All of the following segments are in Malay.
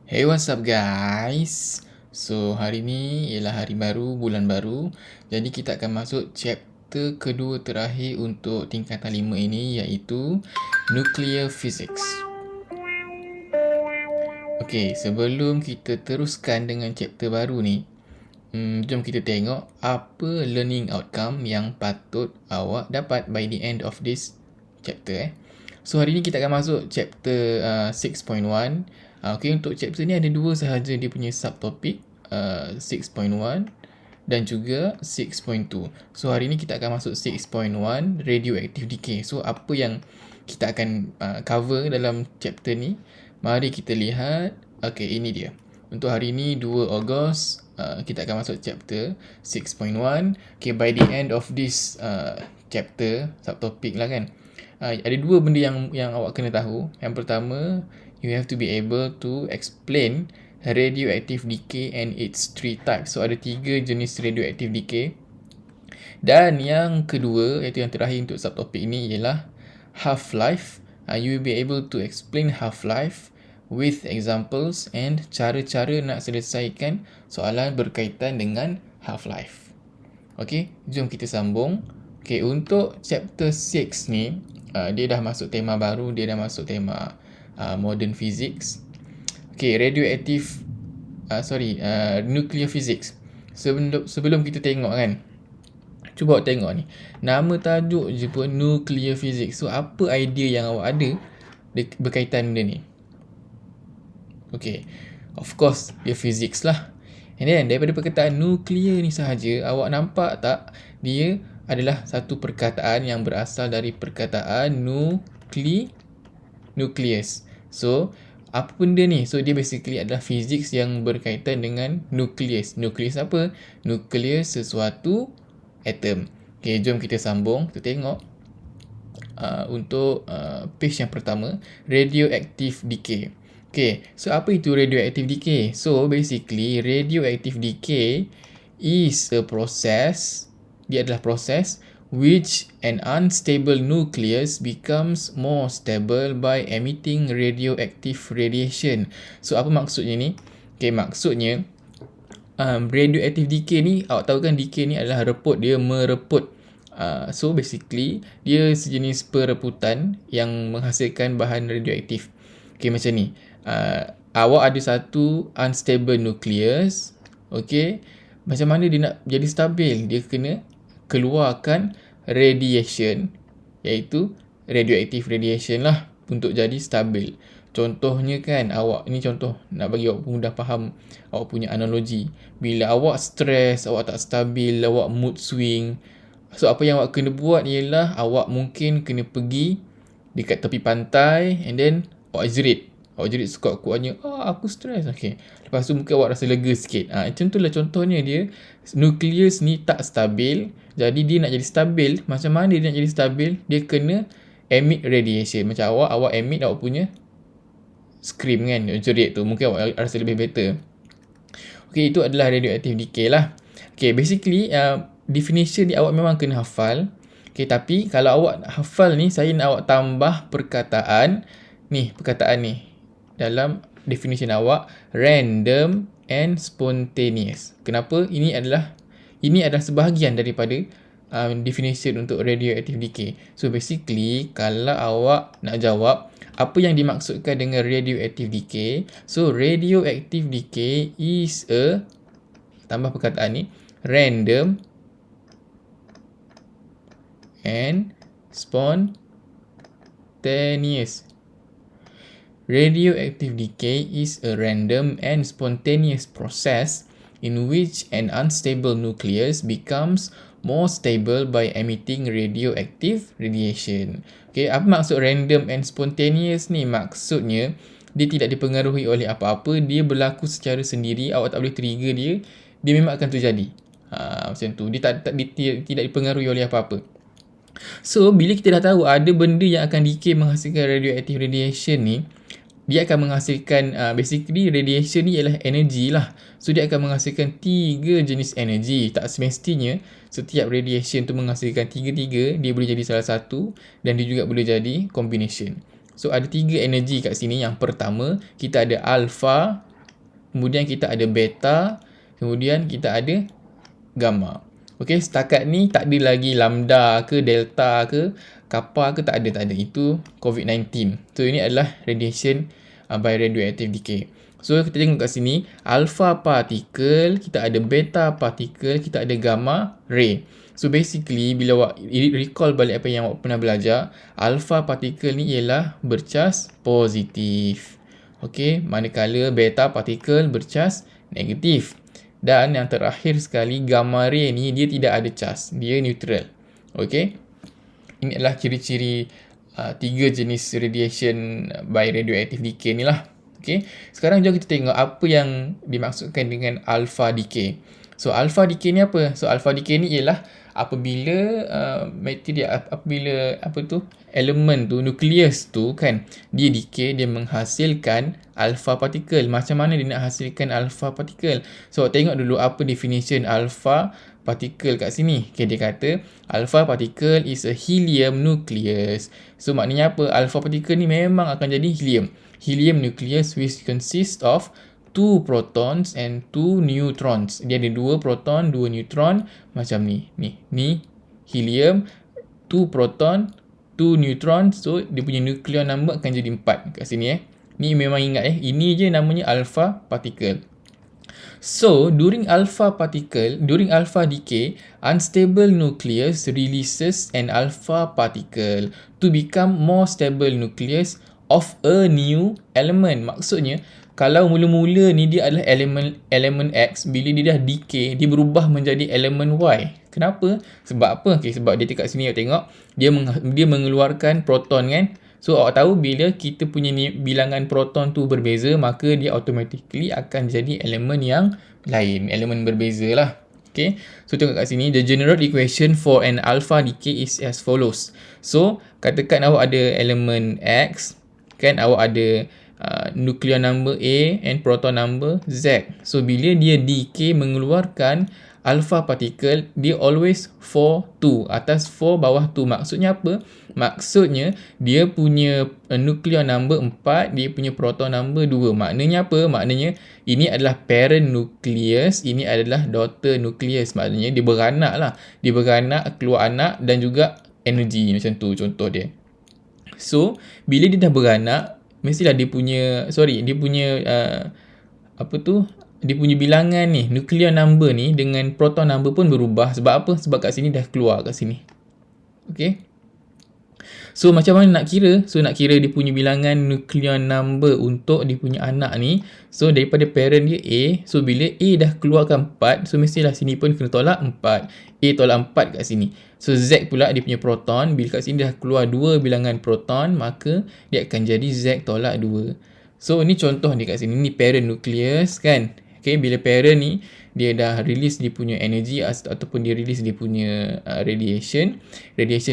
Hey, what's up guys? So, hari ni ialah hari baru, bulan baru. Jadi, kita akan masuk chapter kedua terakhir untuk tingkatan 5 ini, iaitu Nuclear Physics. Okay, sebelum kita teruskan dengan chapter baru ni, jom kita tengok apa learning outcome yang patut awak dapat by the end of this chapter. So, hari ni kita akan masuk chapter 6.1. Okay, untuk chapter ni ada dua sahaja dia punya subtopik, 6.1 dan juga 6.2. So, hari ni kita akan masuk 6.1, radioactive decay. So, apa yang kita akan cover dalam chapter ni? Mari kita lihat. Okay, ini dia. Untuk hari ni 2 Ogos, kita akan masuk chapter 6.1. Okay, by the end of this chapter, subtopik lah kan, ada dua benda yang awak kena tahu. Yang pertama, you have to be able to explain radioactive decay and its three types. So, ada 3 jenis radioactive decay. Dan yang kedua, iaitu yang terakhir untuk subtopik ini, ialah half-life. You will be able to explain half-life with examples and cara-cara nak selesaikan soalan berkaitan dengan half-life. Okay, jom kita sambung. Okay, untuk chapter 6 ni, dia dah masuk tema baru, dia dah masuk tema modern physics. Okay, nuclear physics. Sebelum kita tengok kan, cuba awak tengok ni, nama tajuk je pun nuclear physics. So, apa idea yang awak ada berkaitan benda ni? Okay, of course, dia physics lah. And then, daripada perkataan nuklear ni sahaja, awak nampak tak dia adalah satu perkataan yang berasal dari perkataan nucleus. So, apa benda ni? So, dia basically adalah physics yang berkaitan dengan nukleus. Nukleus apa? Nukleus sesuatu atom. Okay, jom kita sambung. Kita tengok untuk page yang pertama, radioactive decay. Okay, so apa itu radioactive decay? So, basically, radioactive decay is a process. Dia adalah proses which an unstable nucleus becomes more stable by emitting radioactive radiation. So, apa maksudnya ni? Okay, maksudnya radioactive decay ni, awak tahu kan decay ni adalah reput, dia mereput. So, basically, dia sejenis pereputan yang menghasilkan bahan radioaktif. Okay, macam ni. Awak ada satu unstable nucleus. Okay, macam mana dia nak jadi stabil? Dia kena keluarkan radiation, iaitu radioactive radiation lah, untuk jadi stabil. Contohnya kan, awak ni contoh nak bagi awak mudah faham awak punya analogi. Bila awak stres, awak tak stabil, awak mood swing. So, apa yang awak kena buat ialah awak mungkin kena pergi dekat tepi pantai and then awak jerit. Awak jerit sekuat-kuatnya, aku stres. Okay, lepas tu mungkin awak rasa lega sikit. Macam tu lah contohnya dia. Nukleus ni tak stabil. Jadi dia nak jadi stabil. Macam mana dia nak jadi stabil? Dia kena emit radiation. Macam awak emit awak punya scream kan, jerit tu. Mungkin awak rasa lebih better. Okay, itu adalah radioactive decay lah. Okay, basically definition ni awak memang kena hafal. Okay, tapi kalau awak hafal ni, saya nak awak tambah perkataan ni dalam definition awak, random and spontaneous. Kenapa? Ini adalah sebahagian daripada definition untuk radioactive decay. So, basically, kalau awak nak jawab apa yang dimaksudkan dengan radioactive decay, so radioactive decay is tambah perkataan ni, random and spontaneous. Radioactive decay is a random and spontaneous process in which an unstable nucleus becomes more stable by emitting radioactive radiation. Okay, apa maksud random and spontaneous ni? Maksudnya, dia tidak dipengaruhi oleh apa-apa, dia berlaku secara sendiri, awak tak boleh trigger dia, dia memang akan terjadi. Macam tu, dia tidak dipengaruhi oleh apa-apa. So, bila kita dah tahu ada benda yang akan decay menghasilkan radioactive radiation ni, dia akan menghasilkan, basically radiation ni ialah energi lah. So, dia akan menghasilkan 3 jenis energi. Tak semestinya setiap radiation tu menghasilkan 3-3. Dia boleh jadi salah satu dan dia juga boleh jadi combination. So, ada 3 energi kat sini. Yang pertama, kita ada alpha, kemudian kita ada beta, kemudian kita ada gamma. Okey, setakat ni tak ada lagi lambda ke delta ke kappa ke, tak ada. Itu COVID-19. So ini adalah radiation by radioactive decay. So kita tengok kat sini, alpha particle, kita ada beta particle, kita ada gamma ray. So basically bila awak recall balik apa yang awak pernah belajar, alpha particle ni ialah bercas positif. Okey, manakala beta particle bercas negatif. Dan yang terakhir sekali, gamma ray ni dia tidak ada cas, dia neutral. Okey. Ini adalah ciri-ciri 3 jenis radiation by radioactive decay ni lah. Okey. Sekarang jom kita tengok apa yang dimaksudkan dengan alpha decay. So alpha decay ni apa? So alpha decay ni ialah apabila elemen tu, nukleus tu kan, dia decay, dia menghasilkan alpha particle. Macam mana dia nak hasilkan alpha particle? So tengok dulu apa definition alpha particle kat sini. Okay, dia kata alpha particle is a helium nucleus. So maknanya apa? Alpha particle ni memang akan jadi helium. Helium nucleus which consists of 2 protons and 2 neutrons. Dia ada 2 proton, 2 neutron macam ni. Ni helium, 2 proton, 2 neutron. So dia punya nuclear number akan jadi 4 kat sini Ni memang ingat ini je namanya alpha particle. So during alpha decay, unstable nucleus releases an alpha particle to become more stable nucleus of a new element. Maksudnya kalau mula-mula ni dia adalah elemen X, bila dia dah decay, dia berubah menjadi elemen Y. Kenapa? Sebab apa? Okay, sebab dia dekat sini awak tengok, dia mengeluarkan proton kan. So awak tahu bila kita punya bilangan proton tu berbeza, maka dia automatically akan jadi elemen yang lain, elemen berbeza lah. Okay, so tengok kat sini, the general equation for an alpha decay is as follows. So katakan awak ada elemen X, kan, awak ada nuclear number A and proton number Z. So bila dia decay mengeluarkan alpha particle, dia always 4-2, atas 4 bawah 2. Maksudnya apa? Maksudnya dia punya nuclear number 4, dia punya proton number 2. Maknanya apa? Maknanya ini adalah parent nucleus, ini adalah daughter nucleus. Maknanya dia beranak lah. Dia beranak, keluar anak dan juga energi, macam tu contoh dia. So bila dia dah beranak, mestilah dia punya dia punya bilangan ni, nuclear number ni dengan proton number pun berubah. Sebab apa? Sebab kat sini dah keluar kat sini. Okay. So macam mana nak kira? So nak kira dia punya bilangan nuclear number untuk dia punya anak ni. So daripada parent dia A, so bila A dah keluarkan 4, so mestilah sini pun kena tolak 4. A tolak 4 kat sini. So Z pula dia punya proton, bila kat sini dah keluar 2 bilangan proton, maka dia akan jadi Z tolak 2. So ni contoh ni kat sini, ni parent nucleus kan. Okay, bila parent ni dia dah release dia punya energy ataupun dia release dia punya radiation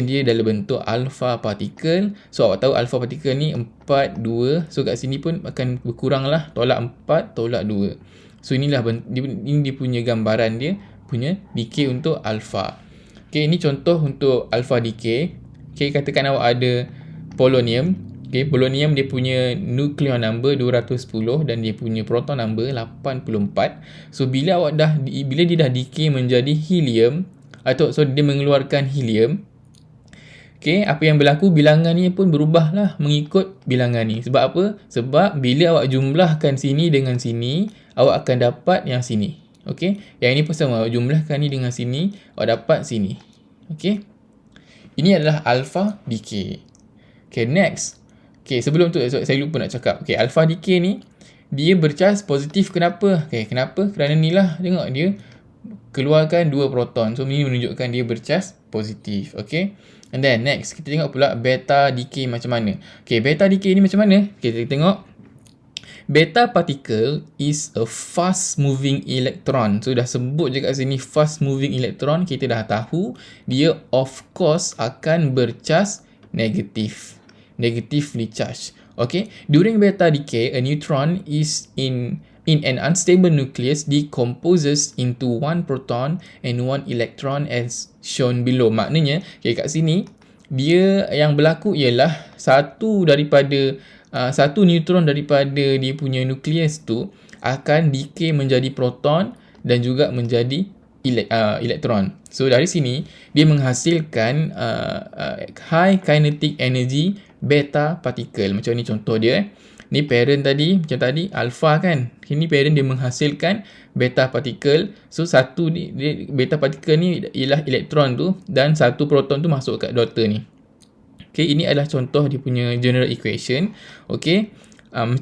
dia dalam bentuk alpha particle. So awak tahu alpha particle ni 4, 2. So kat sini pun akan berkurang lah, tolak 4, tolak 2. So inilah ini dia punya gambaran dia punya decay untuk alpha. Okay, ini contoh untuk alpha decay. Okay, katakan awak ada polonium. Okay, polonium dia punya nuclear number 210 dan dia punya proton number 84. So bila dia dah decay menjadi helium, dia mengeluarkan helium. Okay, apa yang berlaku, bilangan ni pun berubah lah mengikut bilangan ni. Sebab apa? Sebab bila awak jumlahkan sini dengan sini, awak akan dapat yang sini. Okay, yang ini pun sama, awak jumlahkan ni dengan sini, awak dapat sini. Okay, ini adalah alpha decay. Okay, next. Okay, sebelum tu saya lupa nak cakap. Okay, alpha decay ni dia bercas positif. Kenapa? Okay, kenapa? Kerana ni lah, tengok dia keluarkan 2 proton. So ini menunjukkan dia bercas positif. Okay, and then next kita tengok pula beta decay macam mana. Okay, beta decay ni macam mana? Okay, kita tengok. Beta particle is a fast moving electron. So dah sebut je kat sini fast moving electron, kita dah tahu dia of course akan bercas negatively charged. Okay, during beta decay, a neutron is in an unstable nucleus decomposes into 1 proton and 1 electron as shown below. Maknanya, okay, kat sini dia yang berlaku ialah satu daripada satu neutron daripada dia punya nukleus tu akan decay menjadi proton dan juga menjadi elektron. So dari sini dia menghasilkan high kinetic energy beta particle. Macam ni contoh dia. Ni parent tadi, macam tadi alpha kan. Ini parent dia menghasilkan beta particle. So satu ni beta particle ni ialah elektron tu dan satu proton tu masuk kat daughter ni. Okay, ini adalah contoh dia punya general equation. Okay,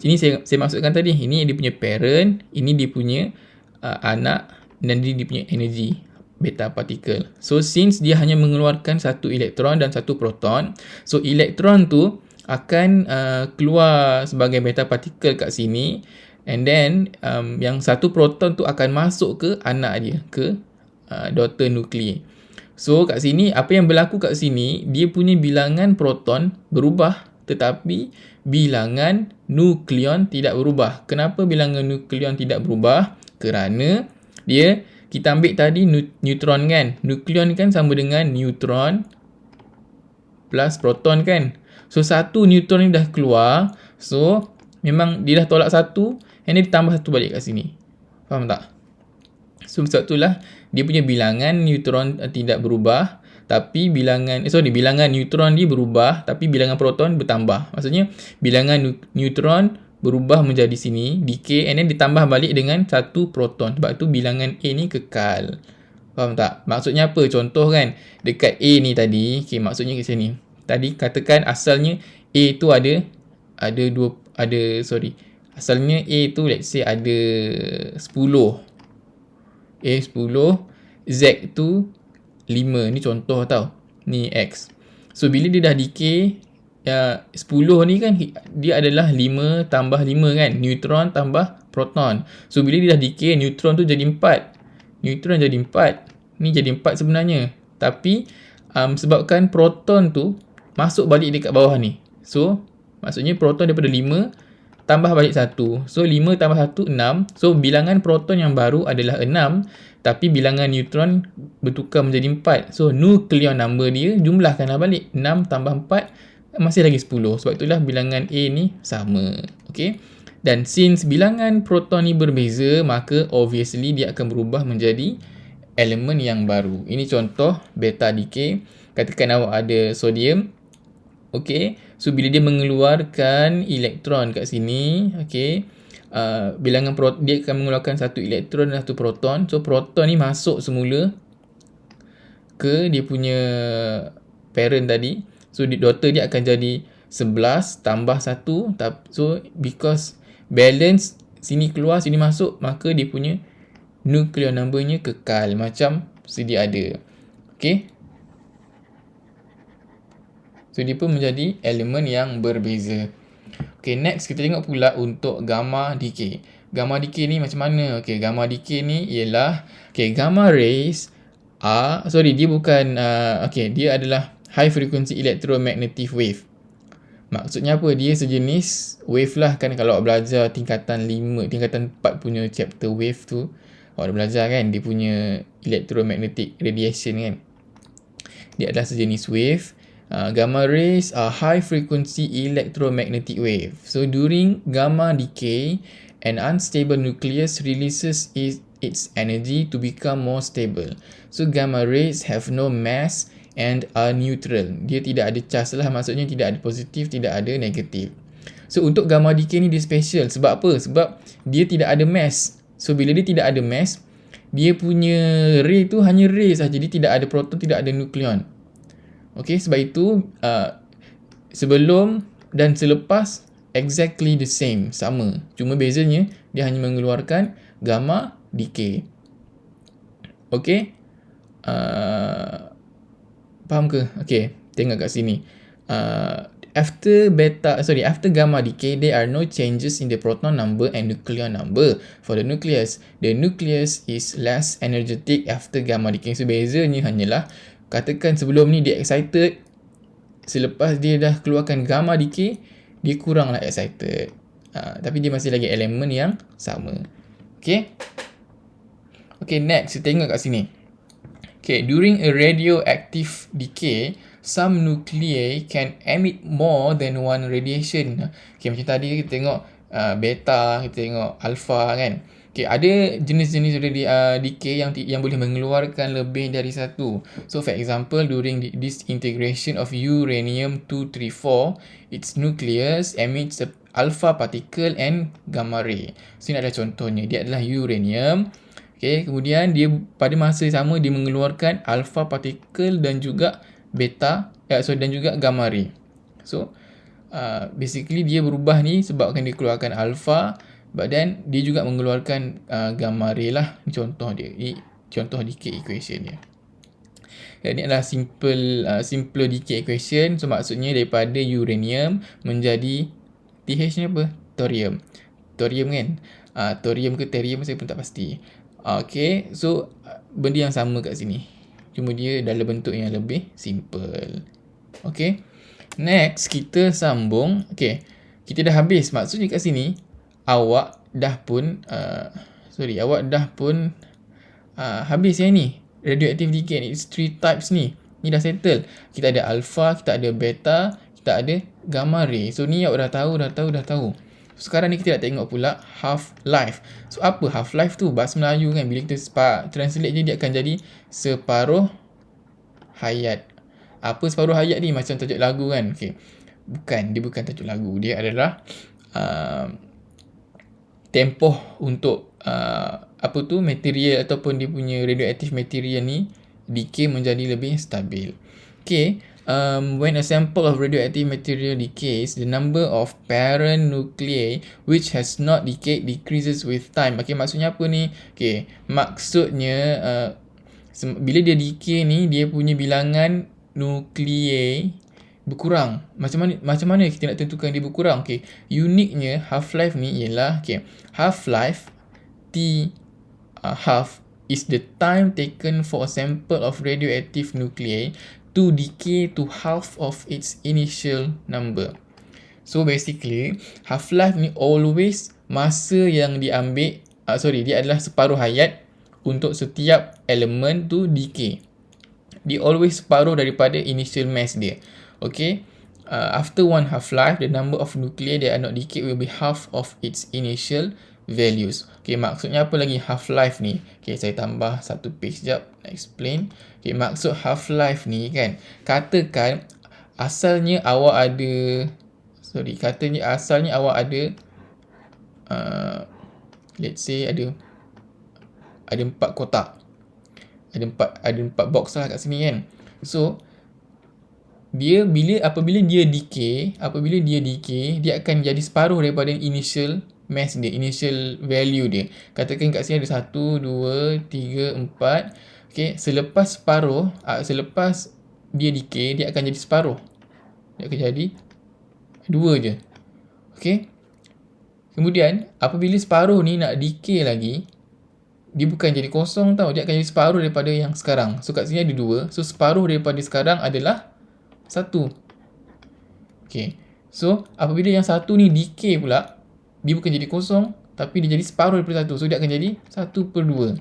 ini saya maksudkan tadi. Ini dia punya parent, ini dia punya anak dan dia punya energy beta particle. So since dia hanya mengeluarkan satu elektron dan satu proton, so elektron tu akan keluar sebagai beta particle kat sini, and then yang satu proton tu akan masuk ke anak dia, ke daughter nuclei. So kat sini apa yang berlaku kat sini, dia punya bilangan proton berubah tetapi bilangan nukleon tidak berubah. Kenapa bilangan nukleon tidak berubah? Kerana kita ambil tadi neutron kan. Nukleon kan sama dengan neutron plus proton kan. So satu neutron ni dah keluar. So memang dia dah tolak satu, and dia ditambah satu balik kat sini. Faham tak? So sebab itulah dia punya bilangan neutron tidak berubah, tapi bilangan neutron dia berubah tapi bilangan proton bertambah. Maksudnya bilangan neutron berubah menjadi sini, decay, and then ditambah balik dengan satu proton. Sebab tu bilangan A ni kekal. Faham tak? Maksudnya apa? Contoh kan, dekat A ni tadi, okay, maksudnya ke sini. Tadi katakan asalnya A tu asalnya A tu let's say ada 10. A 10, Z tu 5. Ni contoh tau. Ni X. So bila dia dah decay, 10 ni kan dia adalah 5 tambah 5 kan. Neutron tambah proton. So bila dia dah decay, neutron tu jadi 4. Neutron jadi 4. Ni jadi 4 sebenarnya. Tapi sebabkan proton tu masuk balik dekat bawah ni. So maksudnya proton daripada 5 tambah balik 1. So 5 tambah 1, 6. So bilangan proton yang baru adalah 6. Tapi bilangan neutron bertukar menjadi 4. So nukleon number dia jumlahkanlah balik. 6 tambah 4 masih lagi 10. Sebab itulah bilangan A ni sama. Okay. Dan since bilangan proton ni berbeza, maka obviously dia akan berubah menjadi elemen yang baru. Ini contoh beta decay. Katakan awak ada sodium. Okay, so bila dia mengeluarkan elektron kat sini, okay, bilangan dia akan mengeluarkan satu elektron dan satu proton. So proton ni masuk semula ke dia punya parent tadi. So daughter dia akan jadi 11 tambah 1. So because balance sini keluar sini masuk, maka dia punya nucleon number-nya kekal macam sedia ada. Okay, so dia pun menjadi elemen yang berbeza. Okay, next kita tengok pula untuk gamma decay. Gamma decay ni macam mana? Okay, gamma decay ni ialah, okay, gamma rays dia bukan, dia adalah high frequency electromagnetic wave. Maksudnya apa? Dia sejenis wave lah kan. Kalau awak belajar tingkatan 4 punya chapter wave tu, awak dah belajar kan dia punya electromagnetic radiation kan. Dia adalah sejenis wave. Gamma rays are high frequency electromagnetic wave. So during gamma decay, an unstable nucleus releases its energy to become more stable. So gamma rays have no mass and are neutral. Dia tidak ada charge lah, maksudnya tidak ada positif, tidak ada negatif. So untuk gamma decay ni dia special. Sebab apa? Sebab dia tidak ada mass. So bila dia tidak ada mass, dia punya ray tu hanya ray sahaja. Dia tidak ada proton, tidak ada nukleon. Okay, sebab itu sebelum dan selepas exactly the same, sama. Cuma bezanya dia hanya mengeluarkan gamma decay. Okay, faham ke? Okay, tengok kat sini. After gamma decay, there are no changes in the proton number and nucleon number. For the nucleus is less energetic after gamma decay. So bezanya hanyalah, katakan sebelum ni dia excited, selepas dia dah keluarkan gamma decay, dia kuranglah excited. Tapi dia masih lagi elemen yang sama. Okay. Okay, next kita tengok kat sini. Okay, during a radioactive decay, some nuclei can emit more than one radiation. Okay, macam tadi kita tengok beta, kita tengok alpha kan. Okay, ada jenis-jenis decay yang boleh mengeluarkan lebih dari satu. So for example, during this integration of uranium-234, its nucleus emits a alpha particle and gamma ray. So ini adalah contohnya, dia adalah uranium. Okay, kemudian dia pada masa yang sama dia mengeluarkan alpha particle dan juga beta, dan juga gamma ray. So basically dia berubah ni sebabkan dia keluarkan alpha, but then dia juga mengeluarkan gamma ray lah. Ini contoh dia. Ini contoh decay equation dia. Dan ini adalah simple decay equation. So maksudnya daripada uranium menjadi TH ni apa? Thorium. Thorium kan? Thorium ke thorium saya pun tak pasti. Okay, so benda yang sama kat sini. Cuma dia dalam bentuk yang lebih simple. Okay. Next, kita sambung. Okay, kita dah habis. Maksudnya kat sini, awak dah pun habis yang ni. Radioactive decay ni, it's 3 types ni. Ni dah settle. Kita ada alpha, kita ada beta, kita ada gamma ray. So ni awak dah tahu. Sekarang ni kita nak tengok pula half-life. So apa half-life tu? Bahasa Melayu kan, bila kita translate je dia akan jadi separuh hayat. Apa separuh hayat ni? Macam tajuk lagu kan. Okay. Dia bukan tajuk lagu. Dia adalah tempoh untuk material ataupun dia punya radioactive material ni decay menjadi lebih stabil. Okay. When a sample of radioactive material decays, the number of parent nuclei which has not decayed decreases with time. Okay, maksudnya apa ni? Okay, maksudnya bila dia decay ni, dia punya bilangan nuclei berkurang. Macam mana kita nak tentukan dia berkurang? Okay, uniknya half-life ni ialah half-life half is the time taken for a sample of radioactive nuclei to decay to half of its initial number. So basically, half-life ni always masa yang diambil, dia adalah separuh hayat untuk setiap elemen tu decay. Dia always separuh daripada initial mass dia. Okay. After one half-life, the number of nuclei that are not decayed will be half of its initial values. Okay, maksudnya apa lagi half-life ni? Okay, saya tambah satu page sekejap. Explain. Okay, maksud half-life ni kan, katakan asalnya awak ada let's say ada 4 kotak. Ada 4 box lah kat sini kan. So dia apabila dia decay, dia akan jadi separuh daripada initial mass dia, initial value dia. Katakan kat sini ada 1, 2, 3, 4. Okay, selepas dia decay, dia akan jadi separuh. Dia akan jadi 2 je. Okay. Kemudian apabila separuh ni nak decay lagi, dia bukan jadi kosong tau, dia akan jadi separuh daripada yang sekarang. So kat sini ada 2. So separuh daripada sekarang adalah 1. Okay. So apabila yang 1 ni decay pula, dia bukan jadi kosong, tapi dia jadi separuh daripada 1. So dia akan jadi 1/2.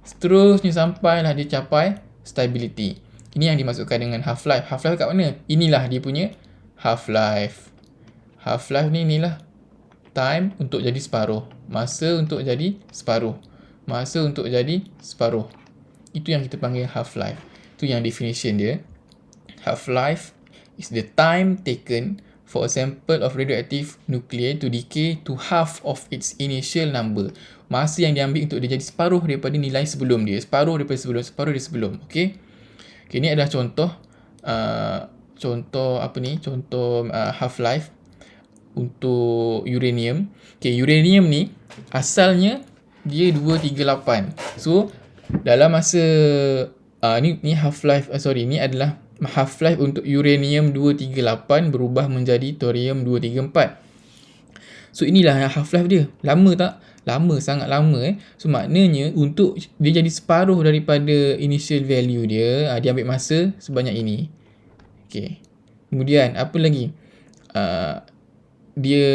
Seterusnya sampailah dia capai stability. Ini yang dimasukkan dengan half-life. Half-life kat mana? Inilah dia punya half-life. Half-life ni inilah time untuk jadi separuh. Masa untuk jadi separuh. Itu yang kita panggil half-life. Itu yang definition dia. Half-life is the time taken for a sample of radioactive nuclei to decay to half of its initial number. Masa yang diambil untuk dia jadi separuh daripada nilai sebelum dia. Separuh dari sebelum. Okay. Okay, ni adalah contoh half-life untuk uranium. Okay, uranium ni asalnya dia 238. So dalam masa ni half-life, ni adalah half-life untuk uranium 238 berubah menjadi thorium 234. So inilah half-life dia. Lama tak? Lama, sangat lama. So maknanya untuk dia jadi separuh daripada initial value dia, dia ambil masa sebanyak ini. Okay. Kemudian apa lagi? Dia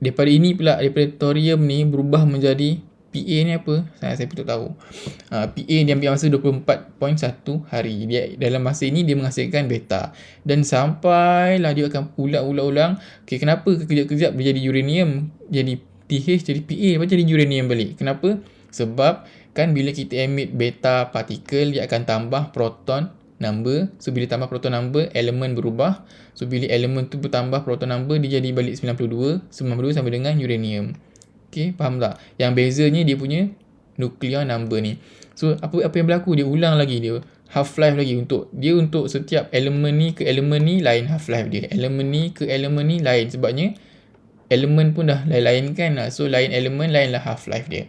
daripada thorium ni berubah menjadi PA ni apa? Saya pun tak tahu. PA dia ambil masa 24.1 hari. Dia dalam masa ini dia menghasilkan beta. Dan sampailah dia akan ulang. Okay, kenapa kejap-kejap dia jadi uranium, jadi TH, jadi PA, lepas jadi uranium balik? Kenapa? Sebab kan bila kita emit beta particle, dia akan tambah proton number. So bila tambah proton number, elemen berubah. So bila elemen tu bertambah proton number, dia jadi balik 92. 92 sama dengan uranium. Okay, faham tak? Yang bezanya dia punya nuclear number ni. So apa yang berlaku? Dia ulang lagi, dia half-life lagi untuk setiap elemen ni ke elemen ni lain half-life dia. Elemen ni ke elemen ni lain. Sebabnya elemen pun dah lain-lain kan. So lain elemen, lainlah half-life dia.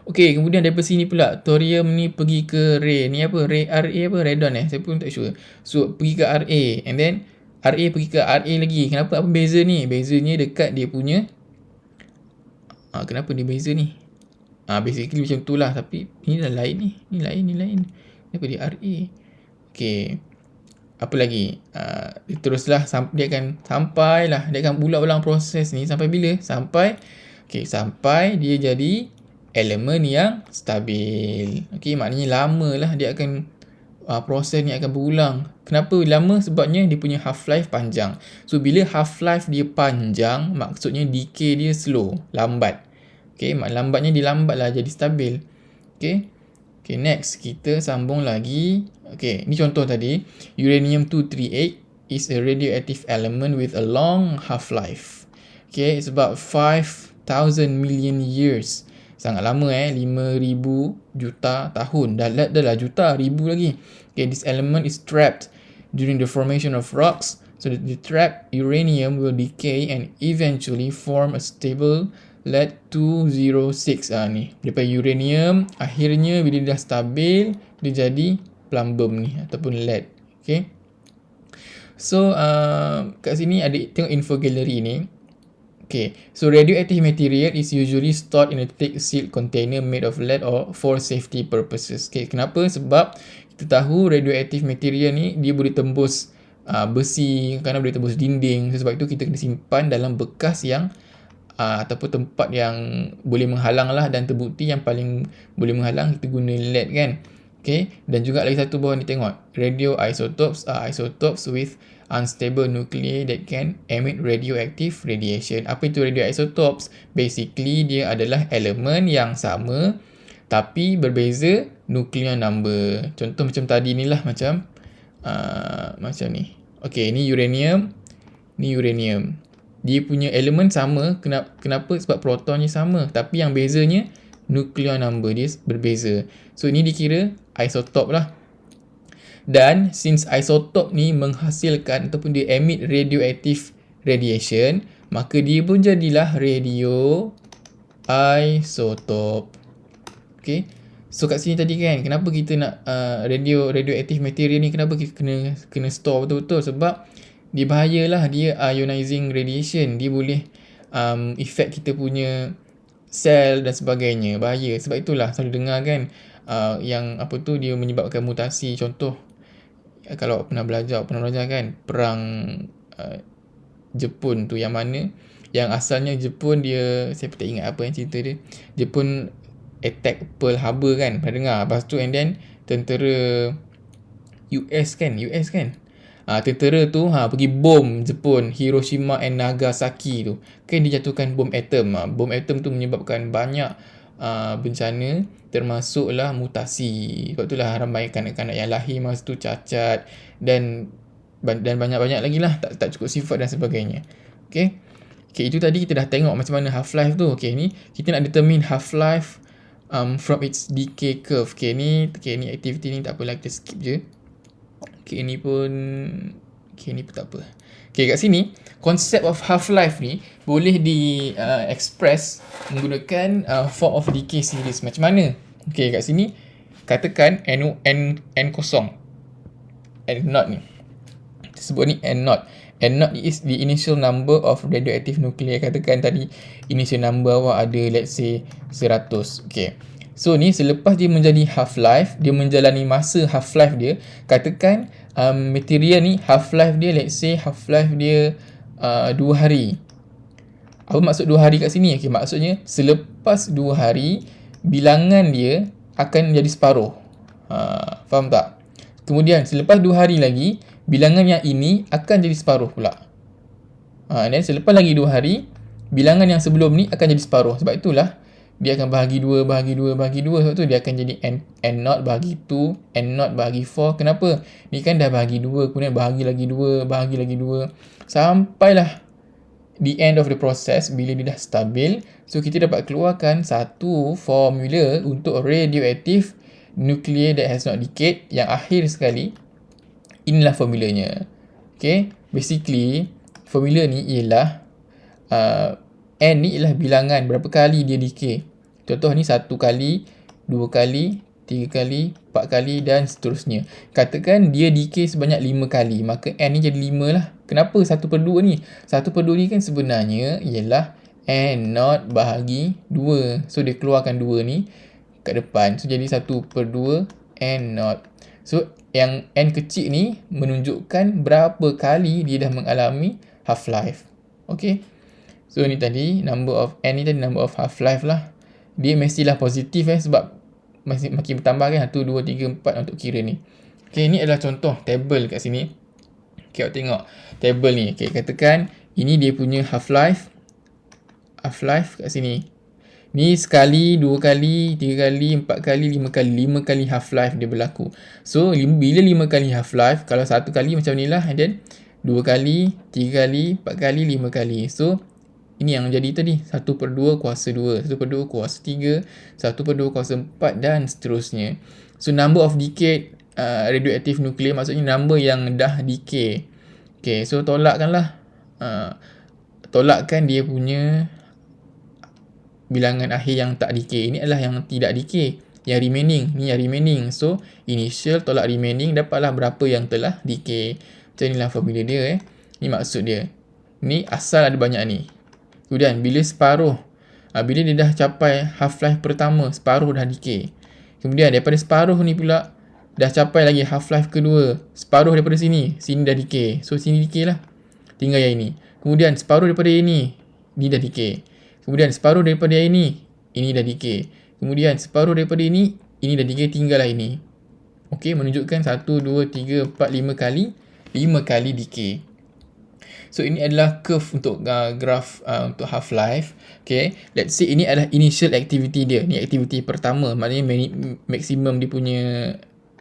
Okey, kemudian daripada sini pula thorium ni pergi ke Ra. Ni apa? Ra apa? Radon saya pun tak sure. So pergi ke Ra, and then Ra pergi ke Ra lagi. Kenapa? Apa beza ni? Bezanya dekat dia punya kenapa dia beza ni? Basically macam tu lah. Tapi ni dah lain ni. Ni lain. Kenapa dia Ra? Okay. Apa lagi? Dia teruslah. Dia akan sampailah. Dia akan ulang proses ni. Sampai bila? Sampai dia jadi elemen yang stabil. Okay, maknanya lama lah dia akan proses ni akan berulang. Kenapa lama? Sebabnya dia punya half-life panjang. So bila half-life dia panjang, maksudnya decay dia slow, lambat. Okay, lambatnya dia lambat lah jadi stabil. Okay, next kita sambung lagi. Okay, ni contoh tadi. Uranium-238 is a radioactive element with a long half-life. Okay, it's about 5,000 million years. Sangat lama 5,000 juta tahun. Dah lah juta, ribu lagi. Okay, this element is trapped during the formation of rocks. So the trapped uranium will decay and eventually form a stable lead-206. Ni. Daripada uranium, akhirnya bila dah stabil, dia jadi plumbum ni ataupun lead. Okay. So kat sini ada tengok info gallery ni. Okay, so radioactive material is usually stored in a thick sealed container made of lead or for safety purposes. Okay, kenapa? Sebab kita tahu radioactive material ni dia boleh tembus besi, kadang boleh tembus dinding. Sebab itu kita kena simpan dalam bekas yang ataupun tempat yang boleh menghalang lah, dan terbukti yang paling boleh menghalang kita guna lead kan. Okay, dan juga lagi satu bawah ni tengok, radioisotopes are isotopes with unstable nuclei that can emit radioactive radiation. Apa itu radioisotopes? Basically dia adalah elemen yang sama tapi berbeza nuclear number. Contoh macam tadi ni lah, macam ni. Okay, ni uranium, ni uranium. Dia punya elemen sama. Kenapa? Sebab protonnya sama, tapi yang bezanya nuclear number dia berbeza. So ini dikira isotop lah. Dan since isotop ni menghasilkan ataupun dia emit radioactive radiation, maka dia pun jadilah radioisotop. Okay. So kat sini tadi kan, kenapa kita nak radioactive material ni, kenapa kita kena store betul-betul? Sebab dia bahayalah, dia ionizing radiation. Dia boleh effect kita punya sel dan sebagainya. Bahaya. Sebab itulah selalu dengar kan yang apa tu, dia menyebabkan mutasi. Contoh, kalau pernah belajar kan, perang Jepun tu, yang mana yang asalnya Jepun dia, saya pun tak ingat apa yang cerita dia, Jepun attack Pearl Harbor kan, pernah dengar. Lepas tu and then tentera US kan tentera tu pergi bom Jepun, Hiroshima and Nagasaki tu kan, dia jatuhkan bom atom. Bom atom tu menyebabkan banyak bencana, termasuklah mutasi. Sebab itulah ramai kanak-kanak yang lahir masa tu cacat dan banyak-banyak lagi lah, tak cukup sifat dan sebagainya. Okay, itu tadi kita dah tengok macam mana half-life tu. Okay, ni kita nak determine half-life from its decay curve. Okay, ni activity ni tak apalah, kita skip je. Okay, ni pun tak apa. Okay, kat sini konsep of half-life ni boleh express menggunakan form of decay series. Macam mana? Okay, kat sini katakan N kosong, N0 ni, kita sebut ni N0. N0 is the initial number of radioactive nuclei. Katakan tadi initial number awak ada, let's say 100. Okay, so ni selepas dia menjadi half-life, dia menjalani masa half-life dia. Katakan material ni half-life dia, let's say half-life dia 2 hari. Apa maksud 2 hari kat sini? Okay, maksudnya selepas 2 hari, bilangan dia akan jadi separuh. Faham tak? Kemudian selepas 2 hari lagi, bilangan yang ini akan jadi separuh pula. Dan selepas lagi 2 hari, bilangan yang sebelum ni akan jadi separuh. Sebab itulah dia akan bahagi 2, bahagi 2, bahagi 2. Sebab tu dia akan jadi N0 bahagi 2, N0 bahagi 4. Kenapa? Ni kan dah bahagi 2, kemudian bahagi lagi 2, bahagi lagi 2. Sampailah the end of the process, bila dia dah stabil. So, kita dapat keluarkan satu formula untuk radioactive nuclear that has not decayed. Yang akhir sekali, inilah formulanya. Okay, basically, formula ni ialah N ni ialah bilangan berapa kali dia decay. Contoh ni 1 kali, 2 kali, 3 kali, 4 kali dan seterusnya. Katakan dia decay sebanyak 5 kali, maka N ni jadi 5 lah. Kenapa 1/2 ni? 1/2 ni kan sebenarnya ialah N0 bahagi 2. So, dia keluarkan 2 ni kat depan. So, jadi 1/2 N0. So, yang N kecil ni menunjukkan berapa kali dia dah mengalami half-life. Okay. So, ni tadi number of N ni tadi number of half-life lah. Dia mestilah positif sebab masih makin bertambah kan. 1, 2, 3, 4 untuk kira ni. Okay, ni adalah contoh table kat sini. Okay, awak tengok table ni. Okay, katakan ini dia punya half-life. Half-life kat sini. Ni sekali, 2 kali, 3 kali, 4 kali, 5 kali. 5 kali half-life dia berlaku. So, bila 5 kali half-life, kalau 1 kali macam ni lah. And then 2 kali, 3 kali, 4 kali, 5 kali. So, ini yang jadi tadi 1/2 kuasa 2, 1/2 kuasa 3, 1/2 kuasa 4 dan seterusnya. So, number of decayed radioactive nuclear maksudnya number yang dah decay. Okay, so tolakkanlah. Tolakkan dia punya bilangan akhir yang tak decay. Ini adalah yang tidak decay. Yang remaining, ni yang remaining. So, initial tolak remaining, dapatlah berapa yang telah decay. Macam inilah formula dia. Ni maksud dia. Ni asal ada banyak ni. Kemudian bila separuh, bila dia dah capai half-life pertama, separuh dah decay. Kemudian daripada separuh ni pula, dah capai lagi half-life kedua. Separuh daripada sini, sini dah decay. So, sini decay lah. Tinggal yang ini. Kemudian separuh daripada ini, ni dah decay. Kemudian separuh daripada yang ini dah decay. Kemudian separuh daripada ini dah decay, tinggallah ini. Okey, menunjukkan 1, 2, 3, 4, 5 kali. 5 kali decay. So, ini adalah curve untuk graph untuk half-life. Okay, let's say ini adalah initial activity dia. Ni aktiviti pertama. Maknanya maksimum dia punya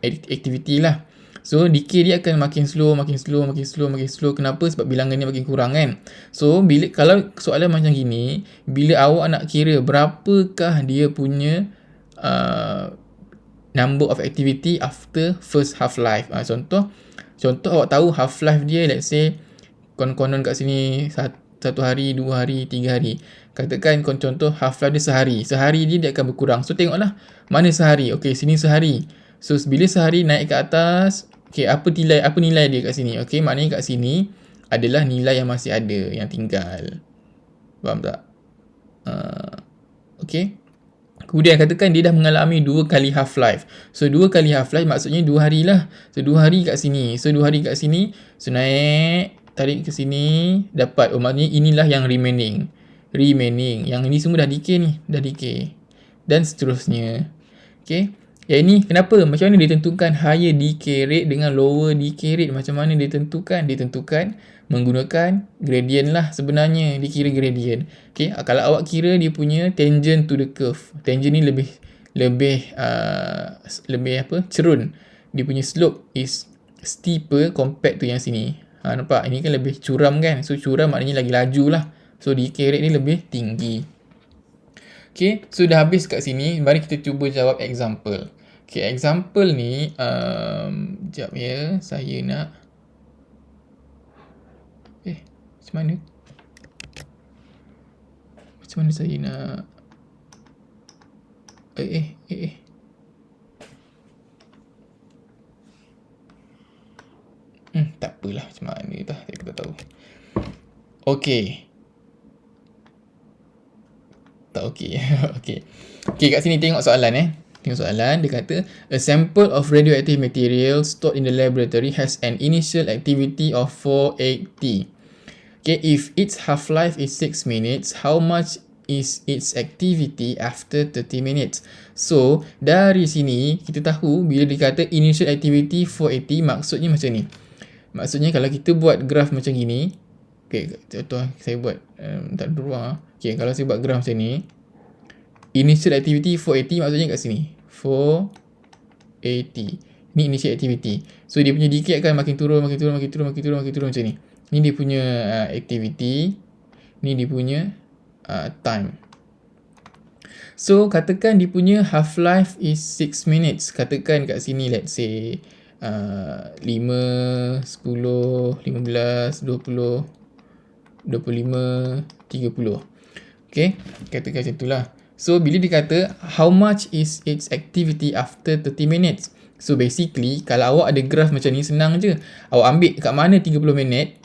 activity lah. So, decay dia akan makin slow, makin slow, makin slow, makin slow. Kenapa? Sebab bilangan dia makin kurang kan. So, kalau soalan macam gini, bila awak nak kira berapakah dia punya number of activity after first half-life. Contoh awak tahu half-life dia, let's say, konon kat sini 1 hari, 2 hari, 3 hari. Katakan contoh half-life dia sehari. Sehari dia akan berkurang. So, tengoklah mana sehari. Okay, sini sehari. So, bila sehari naik ke atas, okay, apa nilai dia kat sini? Okay, maknanya kat sini adalah nilai yang masih ada, yang tinggal. Faham tak? Okay. Kemudian katakan dia dah mengalami 2 kali half-life. So, 2 kali half-life maksudnya 2 hari lah. So, 2 hari kat sini. So, 2 hari kat sini. So, naik, tarik ke sini, dapat. Maknanya inilah yang remaining. Yang ini semua dah decay ni. Dah decay. Dan seterusnya. Okay. Yang ini kenapa? Macam mana ditentukan higher decay rate dengan lower decay rate? Macam mana ditentukan? Ditentukan menggunakan gradient lah sebenarnya. Dikira gradient. Okay. Kalau awak kira dia punya tangent to the curve. Tangent ni lebih cerun. Dia punya slope is steeper compared to yang sini. Nampak? Ini kan lebih curam kan? So, curam maknanya lagi laju lah. So, decay rate ni lebih tinggi. Okay, so dah habis kat sini. Mari kita cuba jawab example. Okay, example ni, sekejap ya. Saya nak... macam mana? Macam mana saya nak... tak apalah, macam mana dah, kita tahu. Okey. Tak okey. Okey. Okey, kat sini tengok soalan Tengok soalan, dia kata a sample of radioactive material stored in the laboratory has an initial activity of 480. Okay, if its half-life is 6 minutes, how much is its activity after 30 minutes? So, dari sini kita tahu bila dikata initial activity 480 maksudnya macam ni. Maksudnya kalau kita buat graf macam gini, okay, contoh saya buat tak ada ruang. Okay, kalau saya buat graf macam ni, initial activity 480 maksudnya kat sini. 480. Ni initial activity. So dia punya decay akan makin turun macam ni. Ni dia punya activity, ni dia punya time. So katakan dia punya half-life is 6 minutes. Katakan kat sini let's say 5, 10, 15, 20, 25, 30. Okay, katakan macam itulah. So bila dikata how much is its activity after 30 minutes? So basically kalau awak ada graf macam ni senang je. Awak ambil kat mana 30 minit,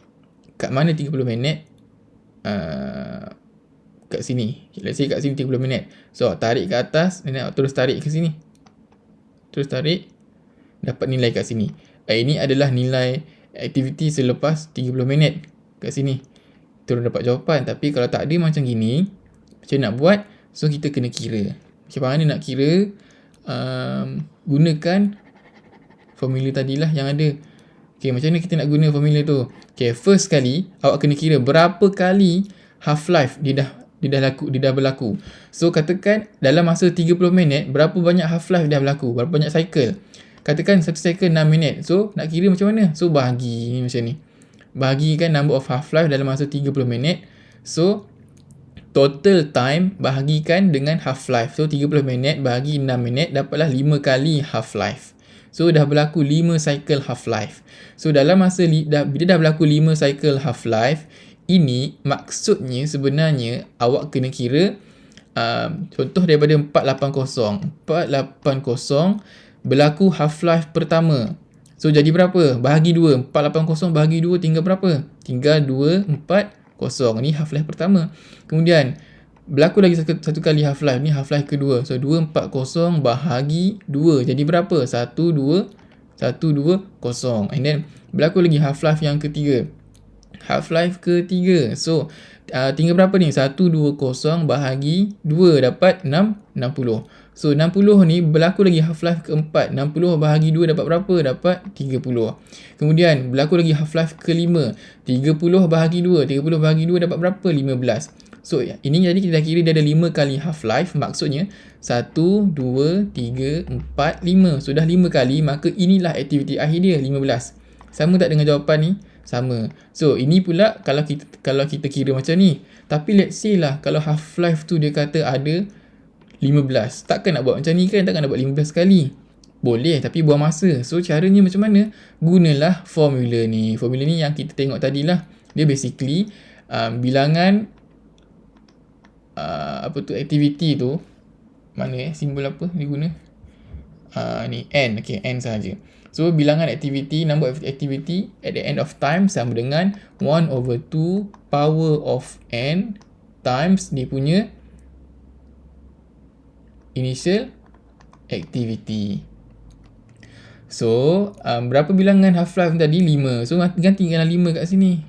kat sini. Let's say kat sini 30 minit. So tarik ke atas dan terus tarik ke sini. Terus tarik, dapat nilai kat sini. Ini adalah nilai aktiviti selepas 30 minit kat sini. Terus dapat jawapan. Tapi kalau tak ada macam gini, macam nak buat? So kita kena kira. Macam mana nak kira? Gunakan formula tadilah yang ada. Okay, macam mana kita nak guna formula tu? Okay, first kali awak kena kira berapa kali half-life dia dah berlaku. So katakan dalam masa 30 minit berapa banyak half-life dah berlaku? Berapa banyak cycle? Katakan satu cycle 6 minit. So nak kira macam mana? So bahagi ni macam ni. Bahagikan number of half-life dalam masa 30 minit. So total time bahagikan dengan half-life. So 30 minit bahagi 6 minit dapatlah 5 kali half-life. So dah berlaku 5 cycle half-life. So dalam masa bila dah berlaku 5 cycle half-life, ini maksudnya sebenarnya awak kena kira contoh daripada 480. 480 berlaku half-life pertama. So jadi berapa? Bahagi 2. 480 bahagi 2 tinggal berapa? Tinggal 240. Ni half-life pertama. Kemudian berlaku lagi satu kali half-life. Ni half-life kedua. So 240 bahagi 2. Jadi berapa? 120. And then berlaku lagi half-life yang ketiga. Half-life ketiga. So tinggal berapa ni? 120 bahagi 2 dapat 60. So 60 ni berlaku lagi half-life keempat. 60 bahagi 2 dapat berapa? Dapat 30. Kemudian berlaku lagi half-life kelima. 30 bahagi 2. 30 bahagi 2 dapat berapa? 15. So ini jadi kita dah kira dia ada 5 kali half-life. Maksudnya 1, 2, 3, 4, 5. So dah 5 kali, maka inilah aktiviti akhir dia, 15. Sama tak dengan jawapan ni? Sama. So ini pula kalau kita kira macam ni. Tapi let's say lah kalau half-life tu dia kata ada 15. Takkan nak buat macam ni kan? Takkan nak buat 15 kali. Boleh, tapi buang masa. So caranya macam mana? Gunalah formula ni. Formula ni yang kita tengok tadi lah. Dia basically bilangan aktiviti tu. Mana simbol apa dia guna? Ni n. Okay, n sahaja. So bilangan aktiviti, number of activity at the end of time sama dengan 1/2 power of n times dia punya initial activity. So berapa bilangan half-life tadi? 5. So gantikan 5 kat sini.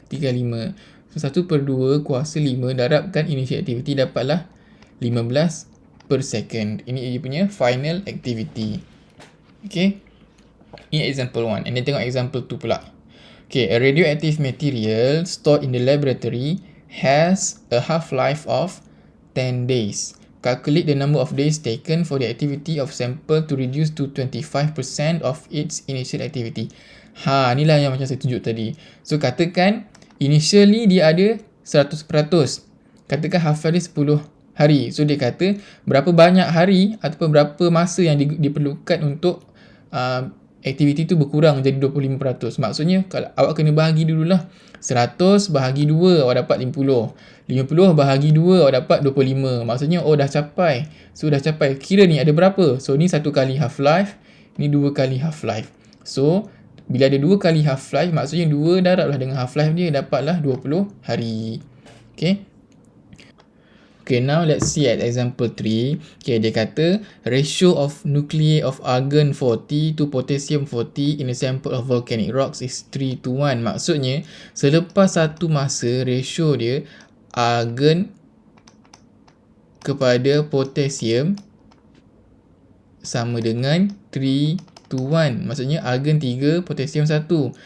Gantikan 5. So 1/2 kuasa 5 darabkan initial activity dapatlah 15 per second. Ini dia punya final activity. Okay. Ini example 1. And then tengok example 2 pula. Okay, a radioactive material stored in the laboratory has a half-life of 10 days. Calculate the number of days taken for the activity of sample to reduce to 25% of its initial activity. Inilah yang macam saya tunjuk tadi. So katakan initially dia ada 100%. Katakan half-life dia 10 hari. So dia kata berapa banyak hari ataupun berapa masa yang diperlukan untuk aktiviti tu berkurang jadi 25%. Maksudnya kalau awak kena bahagi dululah. 100 bahagi 2 awak dapat 50. 50 bahagi 2 awak dapat 25. Maksudnya dah capai. So dah capai. Kira ni ada berapa? So ni 1 kali half-life, ni 2 kali half-life. So bila ada 2 kali half-life, maksudnya 2 darablah dengan half-life dia, dapatlah 20 hari. Okay. Okay, now let's see at example 3. Okay, dia kata ratio of nuclei of argon 40 to potassium 40 in a sample of volcanic rocks is 3:1. Maksudnya, selepas satu masa, ratio dia argon kepada potassium sama dengan 3:1. Maksudnya argon 3, potassium 1.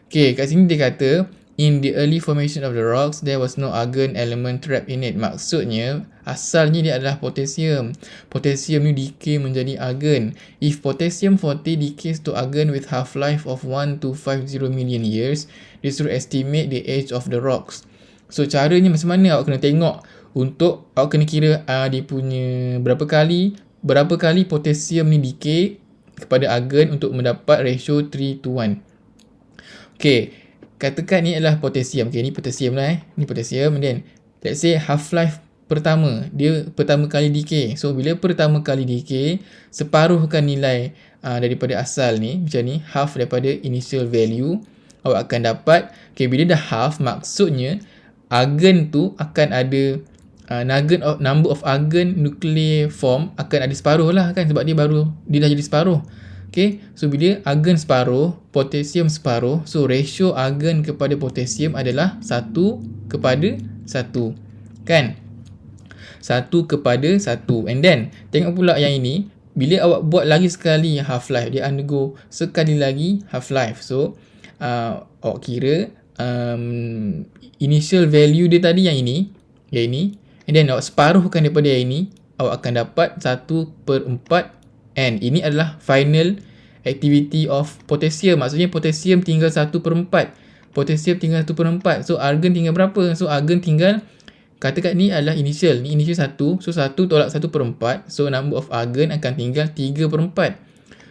Okay, kat sini dia kata in the early formation of the rocks, there was no argon element trapped in it. Maksudnya, asalnya dia adalah potassium. Potassium ni decay menjadi argon. If potassium 40 decays to argon with half-life of 1 to 50 million years, this will estimate the age of the rocks. So, caranya macam mana awak kena tengok untuk awak kena kira dia punya berapa kali potassium ni decay kepada argon untuk mendapat ratio 3:1. Okay. Katakan ni adalah potassium. Okay, ni potassium lah Ni potassium. And then, let's say half-life pertama. Dia pertama kali decay. So, bila pertama kali decay, separuhkan nilai daripada asal ni. Macam ni. Half daripada initial value. Awak akan dapat. Okay, bila dah half, maksudnya argon tu akan ada number of argon nuclear form akan ada separuh lah kan. Sebab dia dah jadi separuh. Okay, so bila argon separuh, potassium separuh, so ratio argon kepada potassium adalah 1:1. Kan? 1:1. And then, tengok pula yang ini, bila awak buat lagi sekali half-life, dia undergo sekali lagi half-life. So, awak kira initial value dia tadi yang ini, and then awak separuhkan daripada yang ini, awak akan dapat 1/4. And ini adalah final activity of potassium. Maksudnya potassium tinggal 1/4. Potassium tinggal 1/4. So argon tinggal berapa? So argon tinggal, katakan ni adalah initial. Ni initial 1. So 1 tolak 1/4. So number of argon akan tinggal 3/4.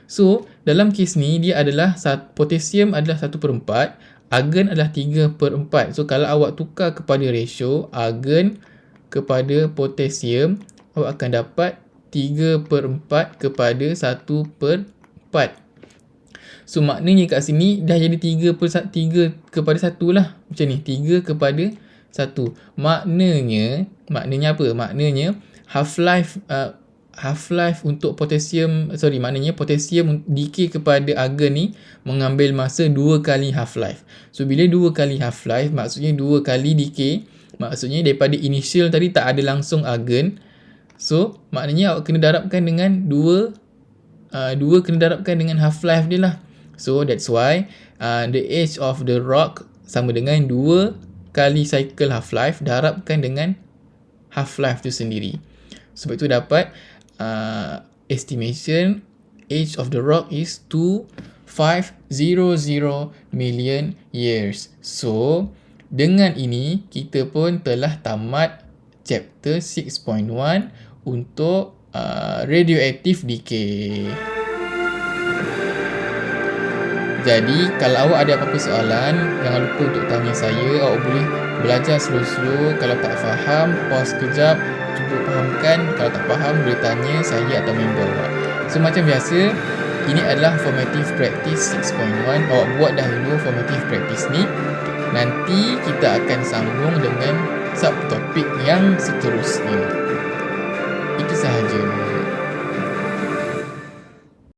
So dalam kes ni dia adalah potassium adalah 1/4. Argon adalah 3/4. So kalau awak tukar kepada ratio argon kepada potassium, awak akan dapat 3/4 kepada 1/4. So maknanya kat sini dah jadi 3/1 lah. Macam ni, 3/1. Maknanya apa? Maknanya half-life untuk potassium, maknanya potassium decay kepada argon ni mengambil masa 2 kali half-life. So bila 2 kali half-life, maksudnya 2 kali decay. Maksudnya daripada initial tadi tak ada langsung argon. So, maknanya awak kena darabkan dengan 2 kena darabkan dengan half-life dia lah. So, that's why the age of the rock sama dengan 2 kali cycle half-life darabkan dengan half-life tu sendiri. Sebab itu dapat estimation age of the rock is 2500 million years. So, dengan ini kita pun telah tamat chapter 6.1 untuk radioactive decay. Jadi, kalau awak ada apa-apa soalan, jangan lupa untuk tanya saya. Awak boleh belajar slow-slow. Kalau tak faham, pause sekejap, cuba fahamkan. Kalau tak faham, boleh tanya saya atau member awak. So, macam biasa, ini adalah formative practice 6.1. Awak buat dahulu formative practice ni. Nanti kita akan sambung dengan subtopik yang seterusnya. Itu sahaja.